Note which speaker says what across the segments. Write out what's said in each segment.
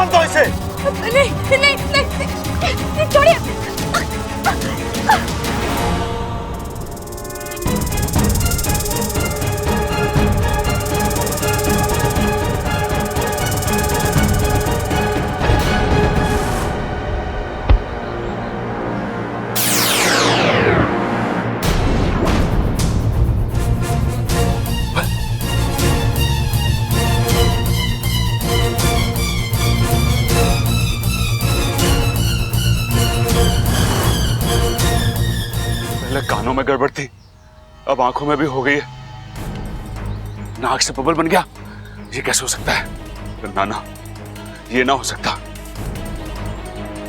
Speaker 1: बांध दो इसे।
Speaker 2: नहीं नहीं नहीं, छोड़िए।
Speaker 3: कानों में गड़बड़ थी, अब आंखों में भी हो गई है। नाक से बबल बन गया। ये कैसे हो सकता है? ना, ये ना हो सकता।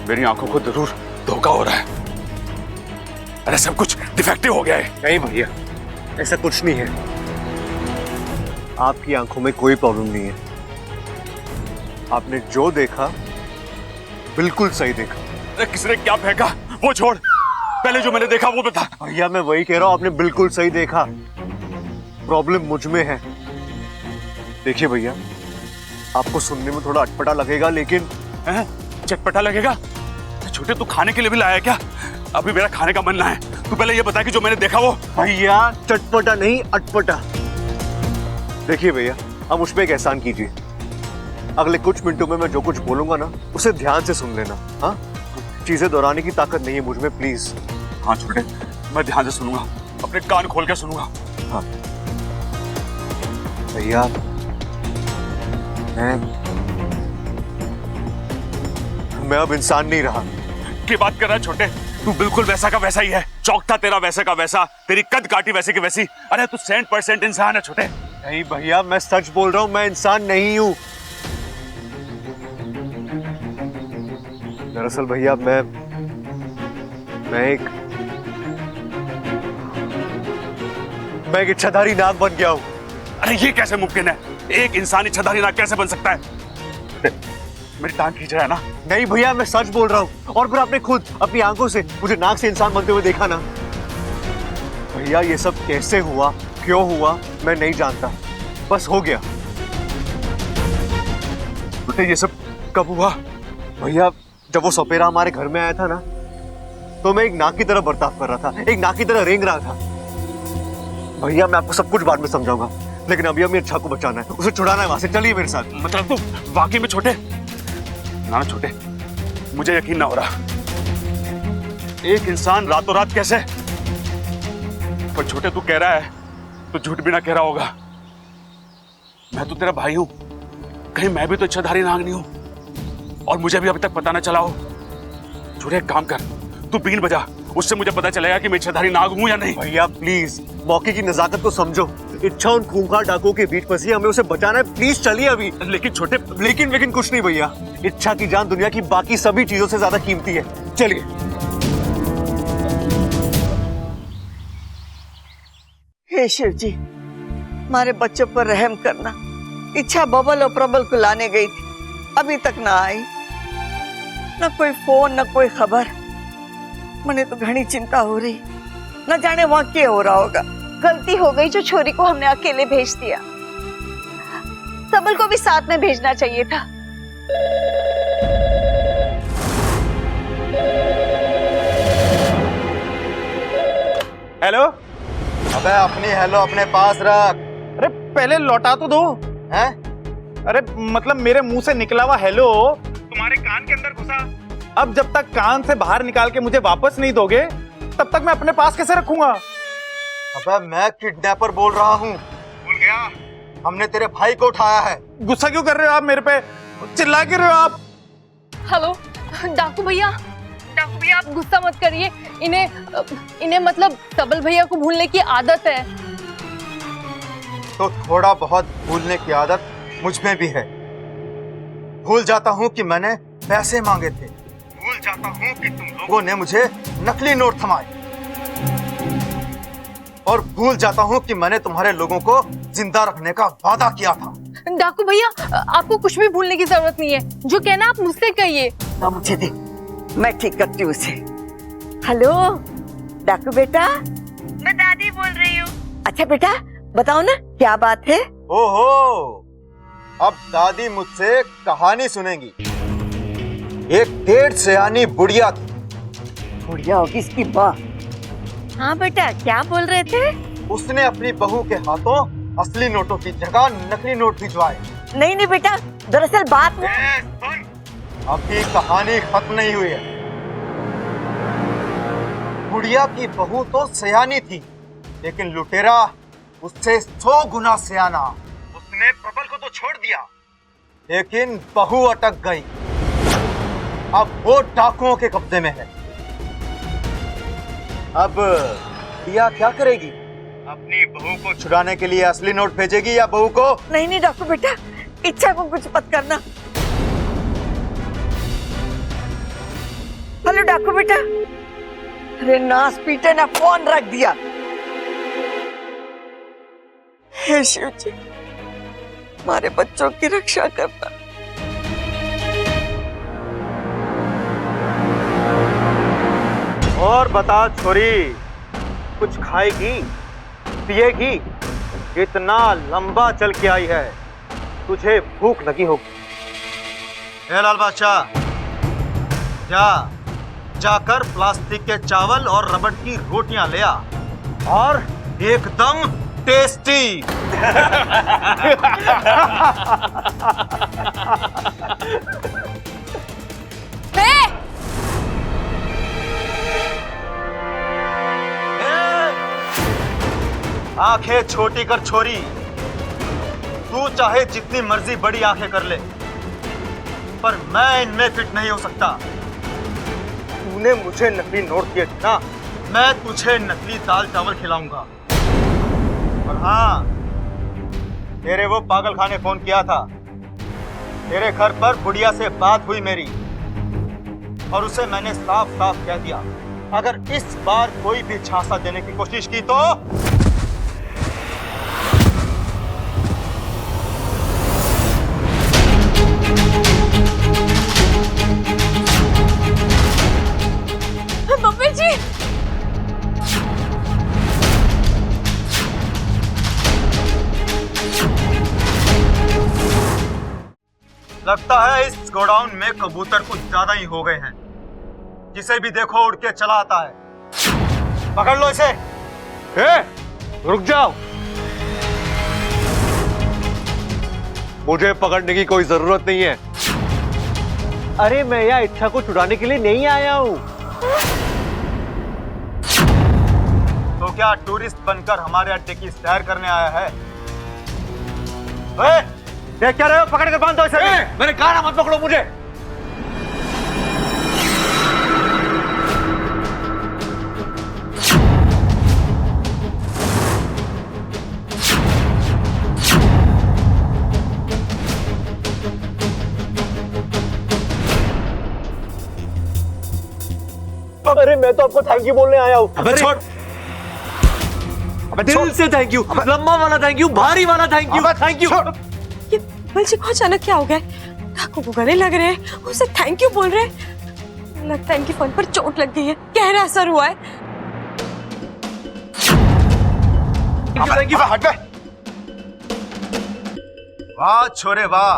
Speaker 3: मेरी आंखों को जरूर धोखा हो रहा है। अरे सब कुछ डिफेक्टिव हो गया है।
Speaker 1: नहीं भैया, ऐसा कुछ नहीं है। आपकी आंखों में कोई प्रॉब्लम नहीं है। आपने जो देखा बिल्कुल सही देखा।
Speaker 3: अरे किसने क्या फेंका वो छोड़, पहले जो मैंने देखा वो बता।
Speaker 1: भैया मैं वही कह रहा हूं, आपने बिल्कुल सही देखा। प्रॉब्लम मुझ में है। देखिए भैया, आपको सुनने में थोड़ा अटपटा लगेगा, लेकिन
Speaker 3: चटपटा लगेगा? छोटे तू खाने के लिए भी लाया क्या? अभी मेरा खाने का मन ना है। तू पहले ये बता कि जो मैंने देखा वो।
Speaker 1: भैया चटपटा नहीं, अटपटा। देखिए भैया, अब मुझ पे एक एहसान कीजिए। अगले कुछ मिनटों में मैं जो कुछ बोलूंगा ना, उसे ध्यान से सुन लेना। हाँ, चीजें दोहराने की ताकत नहीं है मुझ में, प्लीज।
Speaker 3: हाँ छोटे, मैं ध्यान से सुनूंगा, अपने कान खोल के सुनूंगा।
Speaker 1: हाँ भैया, मैं अब इंसान नहीं रहा।
Speaker 3: की बात कर रहा है छोटे? तू बिल्कुल वैसा का वैसा ही है। चौक था तेरा वैसे का वैसा, तेरी कद काटी वैसे की वैसी। अरे तू 100% इंसान है छोटे।
Speaker 1: नहीं भैया, मैं सच बोल रहा हूं, मैं इंसान नहीं हूं। दरअसल भैया मैं एक इच्छाधारी नाग बन गया हूं।
Speaker 3: अरे ये कैसे मुमकिन है? एक इंसान इच्छाधारी नाग कैसे बन सकता है? मेरी टांग खींच रहा है ना?
Speaker 1: नहीं भैया, मैं सच बोल रहा हूं। और फिर आपने खुद अपनी आंखों से मुझे नाग से इंसान बनते हुए देखा ना। भैया ये सब कैसे हुआ, क्यों हुआ, मैं नहीं जानता, बस हो गया।
Speaker 3: बेटे ये सब कब हुआ?
Speaker 1: भैया जब वो सपेरा हमारे घर में आया था ना, तो मैं एक नाग की तरह बर्ताव कर रहा था, एक नाग की तरह रेंग रहा था। भैया मैं आपको सब कुछ बाद में समझाऊंगा, लेकिन अभी हमें अच्छा को बचाना है, उसे छुड़ाना है वहां से। चलिए मेरे साथ।
Speaker 3: मतलब तू वाकई में छोटे? ना छोटे, मुझे यकीन ना हो रहा। एक इंसान रातों रात कैसे? पर छोटे तू कह रहा है तो झूठ भी ना कह रहा होगा। मैं तो तेरा भाई हूं, कहीं मैं भी तो इच्छाधारी नाग नहीं हूं और मुझे भी अभी तक पता ना चला हो। छोटे एक काम कर, तू बीन बजा, उससे मुझे पता चलेगा कि मैं इच्छाधारी नाग हूं या नहीं।
Speaker 1: भैया प्लीज मौके की नजाकत को समझो। इच्छा उन खूंखार डाकुओं के बीच फंसी, हमें उसे बचाना है। प्लीज चलिए अभी।
Speaker 3: लेकिन छोटे,
Speaker 1: लेकिन कुछ नहीं भैया। इच्छा की जान दुनिया की बाकी सभी चीजों से ज्यादा कीमती है। चलिए।
Speaker 4: हे शिव जी, हमारे बच्चों पर रहम करना। इच्छा बबल और प्रबल को लाने गई थी, अभी तक ना आई। न कोई फोन, न कोई खबर। मुझे तो घनी चिंता हो रही, न जाने वहां क्या हो रहा होगा।
Speaker 2: गलती हो गई जो छोरी को हमने अकेले भेज दिया। सबल को भी साथ में भेजना चाहिए था।
Speaker 5: हेलो।
Speaker 1: अबे अपनी हेलो अपने पास रख।
Speaker 5: अरे पहले लौटा तो दो।
Speaker 1: हैं?
Speaker 5: अरे मतलब मेरे मुंह से निकला हुआ हेलो तुम्हारे कान के अंदर घुसा। अब जब तक कान से बाहर निकाल के मुझे वापस नहीं दोगे, तब तक मैं अपने पास कैसे रखूंगा?
Speaker 1: अबे मैं किडनैपर बोल रहा हूँ।
Speaker 5: भूल गया?
Speaker 1: हमने तेरे भाई को उठाया है।
Speaker 5: गुस्सा क्यों कर रहे हो आप मेरे पे? चिल्ला क्यों रहे हो आप?
Speaker 2: हेलो डाकू भैया, आप गुस्सा मत करिए। इन्हें मतलब सबल भैया को भूलने की आदत है।
Speaker 1: तो थोड़ा बहुत भूलने की आदत मुझ में भी है। भूल जाता हूँ कि मैंने पैसे मांगे थे, भूल जाता हूँ कि तुम लोगों ने मुझे नकली नोट थमाए, और भूल जाता हूँ कि मैंने तुम्हारे लोगों को जिंदा रखने का वादा किया था।
Speaker 2: डाकू भैया, आपको कुछ भी भूलने की जरूरत नहीं है। जो कहना आप मुझसे कहिए।
Speaker 4: मुझे दे, मैं ठीक करती हूँ उसे। हेलो डाकू बेटा।
Speaker 2: मैं दादी बोल रही हूँ।
Speaker 4: अच्छा बेटा बताओ ना क्या बात है?
Speaker 1: ओहो, अब दादी मुझसे कहानी सुनेंगी। एक डेढ़ सयानी बुढ़िया थी।
Speaker 4: बुढ़िया होगी इसकी माँ।
Speaker 2: हाँ बेटा, क्या बोल रहे थे?
Speaker 1: उसने अपनी बहू के हाथों असली नोटों की जगह नकली नोट भिजवाए।
Speaker 4: नहीं नहीं बेटा, दरअसल बात
Speaker 1: अभी कहानी खत्म नहीं हुई है। बुढ़िया की बहू तो सयानी थी, लेकिन लुटेरा उससे 100 गुना सयाना। उसने प्रबल को तो छोड़ दिया, लेकिन बहू अटक गई। अब वो डाकुओं के कब्जे में है। अब बुढ़िया क्या करेगी? अपनी बहू को छुड़ाने के लिए असली नोट भेजेगी या बहू को?
Speaker 4: नहीं नहीं डाकू बेटा, इच्छा को कुछ मत करना। हेलो डाकू बेटा। अरे नास पीटे ने फोन रख दिया। हे शिव जी, हमारे बच्चों की रक्षा करना।
Speaker 1: और बता छोरी, कुछ खाएगी पिएगी? इतना लंबा चल के आई है, तुझे भूख लगी होगी। ए लाल बादशाह, जाकर प्लास्टिक के चावल और रबड़ की रोटियां ले आ, और एकदम टेस्टी। आंखें छोटी कर छोरी, तू चाहे जितनी मर्जी बड़ी आंखें कर ले, पर मैं इनमें फिट नहीं हो सकता। तूने मुझे नकली नोट दिए थे ना, मैं तुझे नकली दाल चावल खिलाऊंगा। और हाँ, तेरे वो पागलखाने ने फोन किया था। तेरे घर पर बुढ़िया से बात हुई मेरी, और उसे मैंने साफ साफ कह दिया, अगर इस बार कोई भी झांसा देने की कोशिश की तो
Speaker 2: बब्बर जी,
Speaker 1: लगता है इस गोडाउन में कबूतर कुछ ज्यादा ही हो गए हैं। जिसे भी देखो उड़ के चला आता है। पकड़ लो इसे। रुक जाओ, मुझे पकड़ने की कोई जरूरत नहीं है। अरे मैं यहाँ इच्छा को छुड़ाने के लिए नहीं आया हूँ। तो क्या टूरिस्ट बनकर हमारे अड्डे की सैर करने आया है? देख क्या रहे हो? पकड़ कर बांध दो इसे। मैंने कहा ना मत पकड़ो मुझे। अरे मैं तो आपको थैंक यू बोलने आया हूँ। अबे छोड़। दिल से थैंक यू, लंबा वाला थैंक यू, भारी वाला थैंक यू, थैंक यू।
Speaker 6: ये बल्कि को अचानक क्या हो गया? डाकू को गले लग रहे हैं, उसे थैंक यू बोल रहे हैं। लगता है इनके फोन पर चोट लग गई है, गहरा असर हुआ है।
Speaker 1: Thank you. हट गए। वाह छोरे वाह,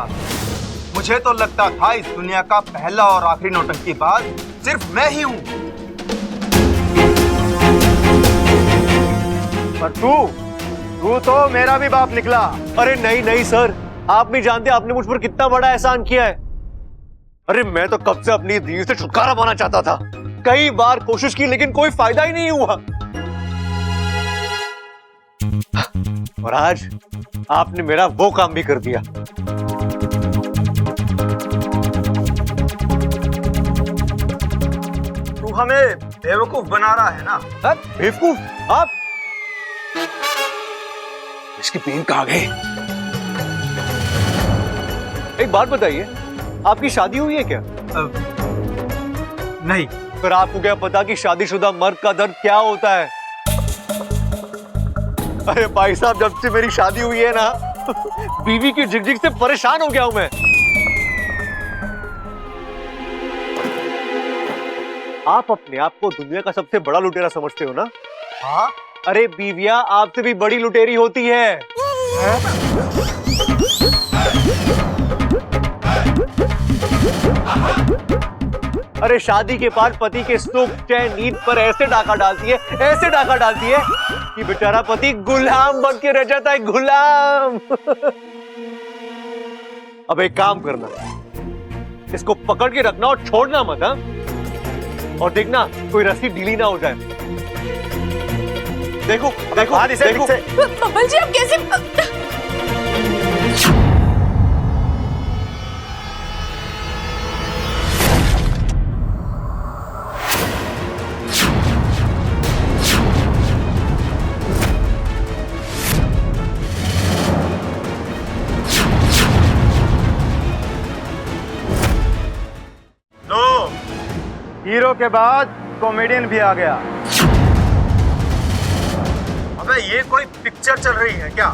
Speaker 1: मुझे तो लगता था इस दुनिया का पहला और आखिरी नौटंकी बाज सिर्फ मैं ही हूँ। पर तू तो मेरा भी बाप निकला। अरे नहीं नहीं सर, आप नहीं जानते आपने मुझ पर कितना बड़ा एहसान किया है। अरे मैं तो कब से अपनी धीर से छुटकारा पाना चाहता था। कई बार कोशिश की, लेकिन कोई फायदा ही नहीं हुआ। और आज आपने मेरा वो काम भी कर दिया। तू हमें बेवकूफ बना रहा है ना? बेवकूफ? आप?
Speaker 3: इसकी पेन कहाँ गई?
Speaker 1: एक बात बताइए, आपकी शादी हुई है क्या? नहीं। फिर आपको क्या पता कि शादीशुदा मर्द का दर्द क्या होता है? अरे भाई साहब, जब से मेरी शादी हुई है ना, बीवी की झिकझिक से परेशान हो गया हूं मैं। आप अपने आप को दुनिया का सबसे बड़ा लुटेरा समझते हो ना? हाँ? अरे बीविया आपसे भी बड़ी लुटेरी होती है। अरे शादी के बाद पति के सुख चैन नींद पर ऐसे डाका डालती है, ऐसे डाका डालती है कि बेचारा पति गुलाम बन के रह जाता है, गुलाम। अब एक काम करना, इसको पकड़ के रखना और छोड़ना मत, हाँ? और देखना कोई रस्सी ढीली ना हो जाए। देखो देखो देखो।
Speaker 6: बबल जी आप कैसे?
Speaker 5: हीरो के बाद कॉमेडियन भी आ गया।
Speaker 1: अबे ये कोई पिक्चर चल रही है क्या,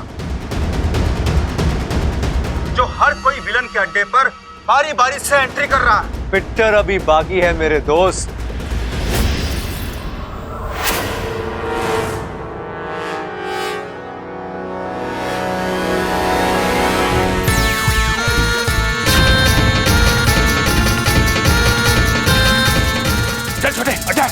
Speaker 1: जो हर कोई विलन के अड्डे पर बारी बारी से एंट्री कर रहा है? पिक्चर अभी बाकी है मेरे दोस्त।
Speaker 3: चल छोटे हटा।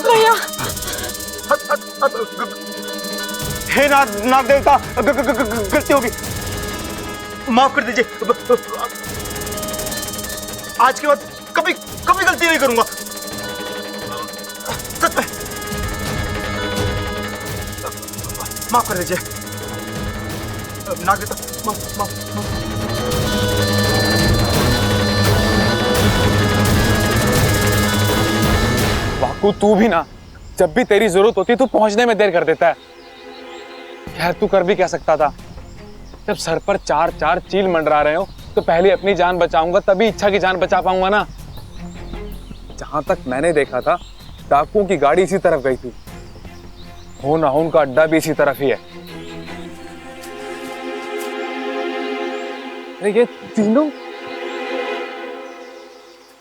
Speaker 6: भैया
Speaker 1: हे नाग देवता, गलती होगी, माफ कर दीजिए। आज के बाद कभी कभी गलती नहीं करूंगा, सच में। माफ कर दीजिए नाग देवता, माफ माफ माफ।
Speaker 5: वाकू तू भी ना, जब भी तेरी जरूरत होती तू पहुंचने में देर कर देता है। खैर तू कर भी क्या सकता था, जब सर पर चार चार चील मंडरा रहे हो तो पहले अपनी जान बचाऊंगा, तभी इच्छा की जान बचा पाऊंगा ना। जहां तक मैंने देखा था डाकुओं की गाड़ी इसी तरफ गई थी, हो ना हो उनका अड्डा भी इसी तरफ ही है। अरे ये तीनों,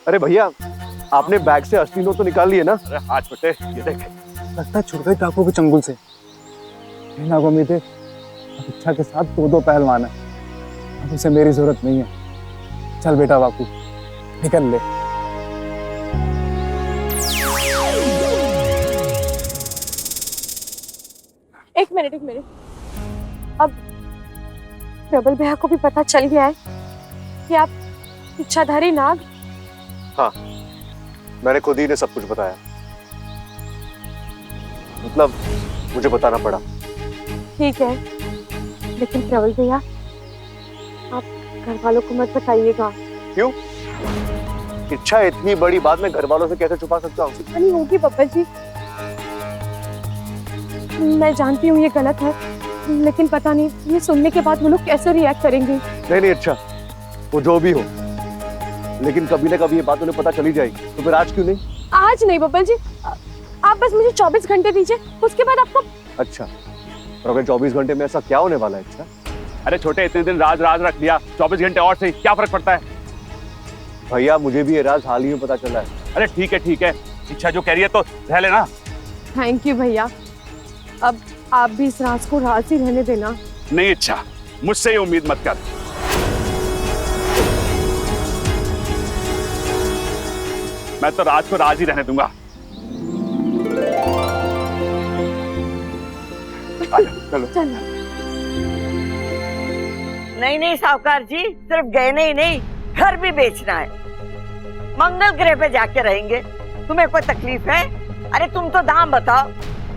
Speaker 1: अरे भैया आपने बैग से असली नोट तो निकाल लिए ना?
Speaker 3: अरे हाथ छोटे, ये देख।
Speaker 5: लगता है छुट गई डाकुओं के चंगुल से। नागोमीते अब इच्छा के साथ दो पहलवान है, अब उसे मेरी जरूरत नहीं है। चल बेटा वाकू निकल ले।
Speaker 6: एक मिनट अब प्रबल भैया को भी पता चल गया है कि आप इच्छाधारी नाग।
Speaker 1: हाँ, मैंने खुद ही ने सब कुछ बताया, मतलब मुझे बताना पड़ा।
Speaker 6: ठीक है, लेकिन प्रबल भैया आप घर वालों को मत बताइएगा।
Speaker 1: क्यों? इच्छा इतनी बड़ी बात मैं घर वालों से कैसे छुपा सकता हूँ?
Speaker 6: नहीं होगी बब्बर जी, मैं जानती हूँ ये गलत है, लेकिन पता नहीं ये सुनने के बाद वो लोग कैसे रिएक्ट करेंगे।
Speaker 1: नहीं अच्छा, वो जो भी हो, लेकिन कभी ना कभी ये बात उन्हें पता चली जाएगी, तो फिर आज क्यों नहीं?
Speaker 6: आज नहीं बब्बर जी, आप बस मुझे 24 घंटे दीजिए, उसके बाद आपको।
Speaker 1: अच्छा, और अगर 24 घंटे में ऐसा क्या होने वाला है? अच्छा
Speaker 3: अरे छोटे, इतने दिन राज रख लिया, 24 घंटे और से क्या फर्क पड़ता है?
Speaker 1: भैया मुझे भी ये राज हाल ही में पता चला है।
Speaker 3: अरे ठीक है, इच्छा जो कह रही है तो रह लेना।
Speaker 6: थैंक यू भैया, अब आप भी इस राज को राज ही रहने देना।
Speaker 3: नहीं इच्छा, मुझसे ये उम्मीद मत कर। मैं तो राज को राज ही रहने दूंगा। चलो
Speaker 6: चलो।
Speaker 4: नहीं साहूकार जी, सिर्फ गहने ही नहीं, घर भी बेचना है। मंगल ग्रह पे जाके रहेंगे, तुम्हें कोई तकलीफ है? अरे तुम तो दाम बताओ।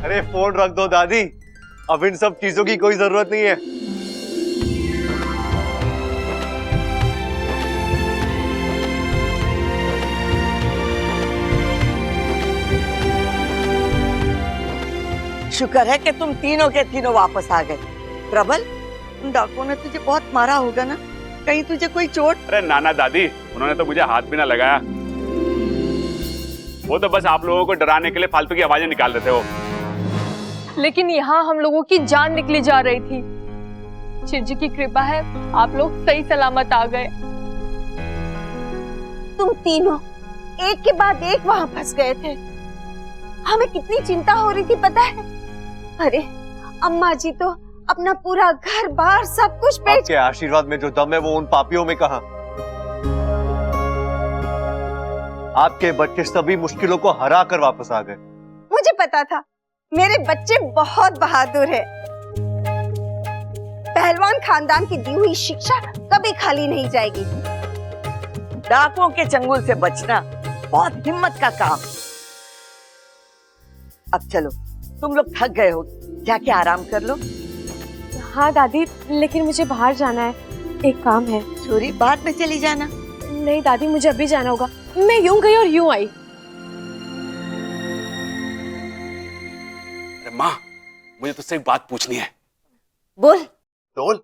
Speaker 1: अरे फोन रख दो दादी, अब इन सब चीजों की कोई जरूरत नहीं है।
Speaker 4: शुक्र है कि तुम तीनों के तीनों वापस आ गए। प्रबल, उन डाकुओं ने तुझे बहुत मारा होगा ना? कहीं तुझे कोई चोट?
Speaker 3: अरे नाना दादी, उन्होंने तो मुझे हाथ भी ना लगाया। वो तो बस आप लोगों को डराने के लिए फालतू की आवाजें निकाल रहे थे वो।
Speaker 2: लेकिन यहाँ हम लोगों की जान निकली जा रही थी। शिव जी की कृपा है, आप लोग सही सलामत आ गए।
Speaker 7: तुम तीनों एक के बाद एक वहां फंस गए थे। हमें कितनी चिंता हो रही थी पता है? अरे अम्मा जी तो अपना पूरा घर बार सब कुछ बेच।
Speaker 1: आपके आशीर्वाद में जो दम है वो उन पापियों में कहां? आपके बच्चे सभी मुश्किलों को हरा कर वापस आ गए।
Speaker 7: मुझे पता था मेरे बच्चे बहुत बहादुर है। पहलवान खानदान की दी हुई शिक्षा कभी खाली नहीं जाएगी।
Speaker 4: डाकुओं के चंगुल से बचना बहुत हिम्मत का काम। अब चलो, तुम लोग थक गए हो, जाके आराम कर लो।
Speaker 6: हाँ दादी, लेकिन मुझे बाहर जाना है, एक काम है।
Speaker 4: छोरी, बाद में चली जाना।
Speaker 6: नहीं दादी, मुझे अभी जाना होगा। मैं यूं गई और यूं आई।
Speaker 3: अरे माँ, मुझे तुझसे एक बात पूछनी है।
Speaker 7: बोल।
Speaker 3: डोल?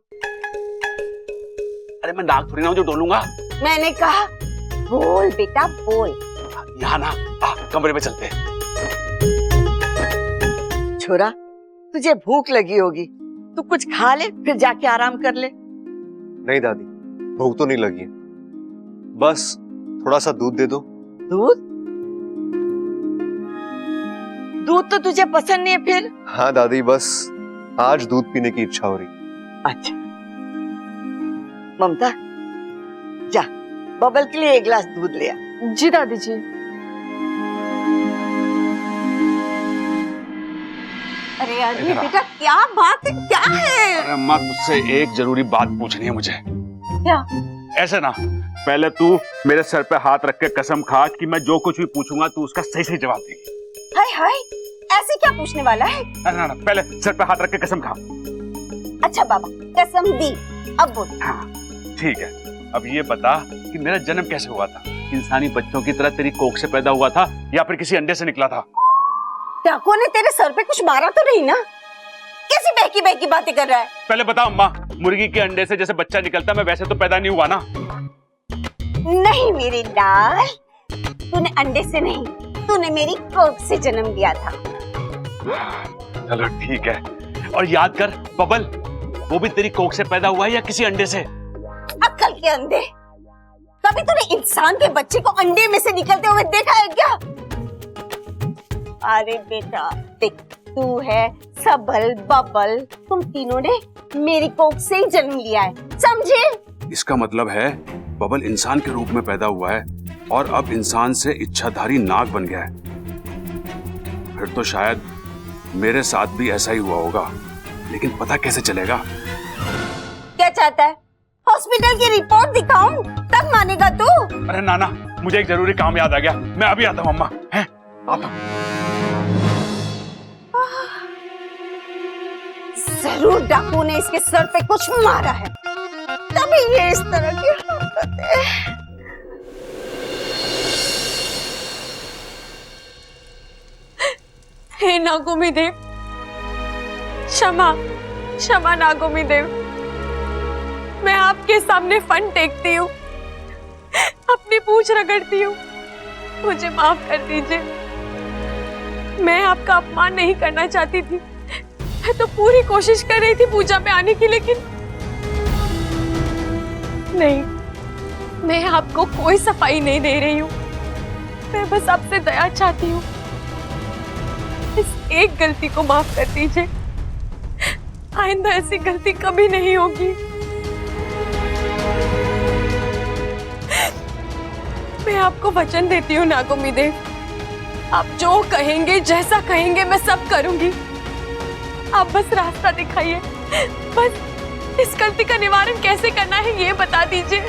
Speaker 3: अरे मैं नाक थोड़ी ना हूं जो डोलूंगा।
Speaker 7: मैंने कहा बोल बेटा बोल।
Speaker 3: यहाँ ना, कमरे में चलते हैं।
Speaker 4: छोरा, तुझे भूख लगी होगी, तू कुछ खा ले, फिर जाके आराम कर ले।
Speaker 1: नहीं दादी, भूख तो नहीं लगी है, बस थोड़ा सा दूध दे दो।
Speaker 4: दूध? दूध तो तुझे पसंद नहीं है फिर?
Speaker 1: हाँ दादी, बस आज दूध पीने की इच्छा हो रही।
Speaker 4: अच्छा ममता, जा बबल के लिए एक गिलास दूध ले आ।
Speaker 2: जी दादी जी।
Speaker 7: अरे अरे बेटा, क्या बात है, क्या है?
Speaker 3: अरे माँ, तुझसे एक जरूरी बात पूछनी है मुझे।
Speaker 7: क्या?
Speaker 3: ऐसे ना, पहले तू मेरे सर पे हाथ रख के कसम खा कि मैं जो कुछ भी पूछूंगा तू उसका सही सही जवाब देगी।
Speaker 7: हाय हाय, ऐसे क्या पूछने वाला है?
Speaker 3: अरे ना, पहले सर पे हाथ रख के कसम खा।
Speaker 7: अच्छा बाबा, कसम दी, अब बोल।
Speaker 3: हाँ ठीक है, अब ये बता कि मेरा जन्म कैसे हुआ था? इंसानी बच्चों की तरह तेरी कोख से पैदा हुआ था या फिर किसी अंडे से निकला था?
Speaker 7: डाकुओं ने तेरे सर पे कुछ मारा तो नहीं ना? कैसी बहकी बहकी बातें कर रहा है?
Speaker 3: पहले बता अम्मा, मुर्गी के अंडे से जैसे बच्चा निकलता मैं वैसे तो पैदा नहीं हुआ ना?
Speaker 7: नहीं मेरे लाल, तूने अंडे से नहीं, तूने मेरी कोख से जन्म लिया था।
Speaker 3: चलो ठीक है, और याद कर बबल, वो भी तेरी कोख से पैदा हुआ है या किसी अंडे से?
Speaker 7: अक्ल के अंधे, कभी तूने इंसान के बच्चे को अंडे में से निकलते हुए देखा है क्या? अरे बेटा देख, तू है सबल बबल, तुम तीनों ने मेरी कोख से ही जन्म लिया है, समझे?
Speaker 3: इसका मतलब है बबल इंसान के रूप में पैदा हुआ है और अब इंसान से इच्छाधारी नाग बन गया है। फिर तो शायद मेरे साथ भी ऐसा ही हुआ होगा, लेकिन पता कैसे चलेगा?
Speaker 7: क्या चाहता है? हॉस्पिटल की रिपोर्ट दिखाऊं तब मानेगा तू?
Speaker 3: अरे नाना, मुझे एक जरूरी काम याद आ गया, मैं अभी आता हूँ। अम्मा है आता हूँ।
Speaker 7: जरूर डाकू ने इसके सर पे कुछ मारा है, तभी ये इस तरह की हरकतें।
Speaker 6: हे नागोमी देव, क्षमा क्षमा नागोमी देव, मैं आपके सामने फन टेकती हूँ, अपनी पूंछ रगड़ती हूँ, मुझे माफ कर दीजिए। मैं आपका अपमान नहीं करना चाहती थी, मैं तो पूरी कोशिश कर रही थी पूजा में आने की, लेकिन नहीं, मैं आपको कोई सफाई नहीं दे रही हूँ, मैं बस आपसे दया चाहती हूँ। इस एक गलती को माफ कर दीजिए, आइंदा ऐसी गलती कभी नहीं होगी। मैं आपको वचन देती हूँ नागोमी देव, आप जो कहेंगे, जैसा कहेंगे, मैं सब करूंगी। आप बस रास्ता दिखाइए, बस इस गलती का निवारण कैसे करना है ये बता दीजिए।